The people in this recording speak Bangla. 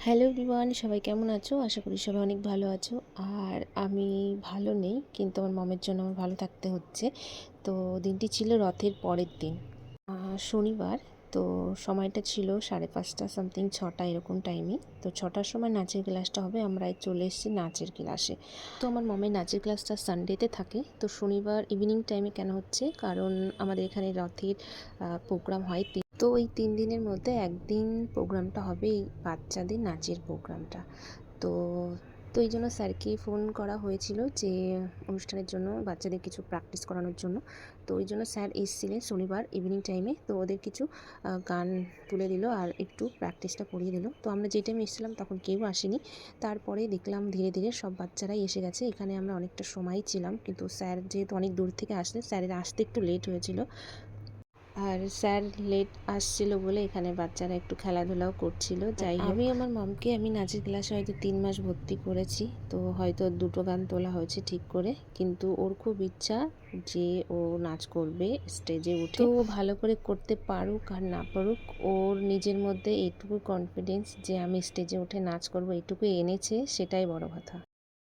হ্যালো এভরিওয়ান, সবাই কেমন আছো? আশা করি সবাই অনেক ভালো আছো। আর আমি ভালো নেই, কিন্তু আমার মমের জন্য আমার ভালো থাকতে হচ্ছে। তো দিনটি ছিল রথের পরের দিন, শনিবার। তো সময়টা ছিল 5:30 সামথিং, 6টা এরকম টাইমে। তো 6টার সময় নাচের ক্লাসটা হবে, আমরা চলে এসেছি নাচের ক্লাসে। তো আমার মমের নাচের ক্লাসটা সানডেতে থাকে, তো শনিবার ইভিনিং টাইমে কেন হচ্ছে, কারণ আমাদের এখানে রথের প্রোগ্রাম হয়। তো ওই 3 দিনের মধ্যে একদিন প্রোগ্রামটা হবে, এই বাচ্চাদের নাচের প্রোগ্রামটা। তো তো এই জন্য স্যারকে ফোন করা হয়েছিল যে অনুষ্ঠানের জন্য বাচ্চাদের কিছু প্র্যাকটিস করানোর জন্য। তো ওই জন্য স্যার এসেছিলেন শনিবার ইভিনিং টাইমে। তো ওদের কিছু গান তুলে দিল আর একটু প্র্যাকটিসটা করিয়ে দিল। তো আমরা যে টাইমে এসেছিলাম তখন কেউ আসেনি। তারপরে দেখলাম ধীরে ধীরে সব বাচ্চারাই এসে গেছে। এখানে আমরা অনেকটা সময় ছিলাম, কিন্তু স্যার যেহেতু অনেক দূর থেকে আসলেন, স্যারের আসতে একটু লেট হয়েছিল। আর স্যার লেট আসছিল বলে এখানে বাচ্চারা একটু খেলাধুলাও করছিল। যাই হোক, আমি আমার মমকে নাচের ক্লাসে হয়তো 3 মাস ভর্তি করেছি। তো হয়তো 2টো গান তোলা হয়েছে ঠিক করে, কিন্তু ওর খুব ইচ্ছা যে ও নাচ করবে স্টেজে উঠে। তো ভালো করে করতে পারুক আর না পারুক, ওর নিজের মধ্যে এইটুকু কনফিডেন্স যে আমি স্টেজে উঠে নাচ করব, এইটুকু এনেছে, সেটাই বড় কথা।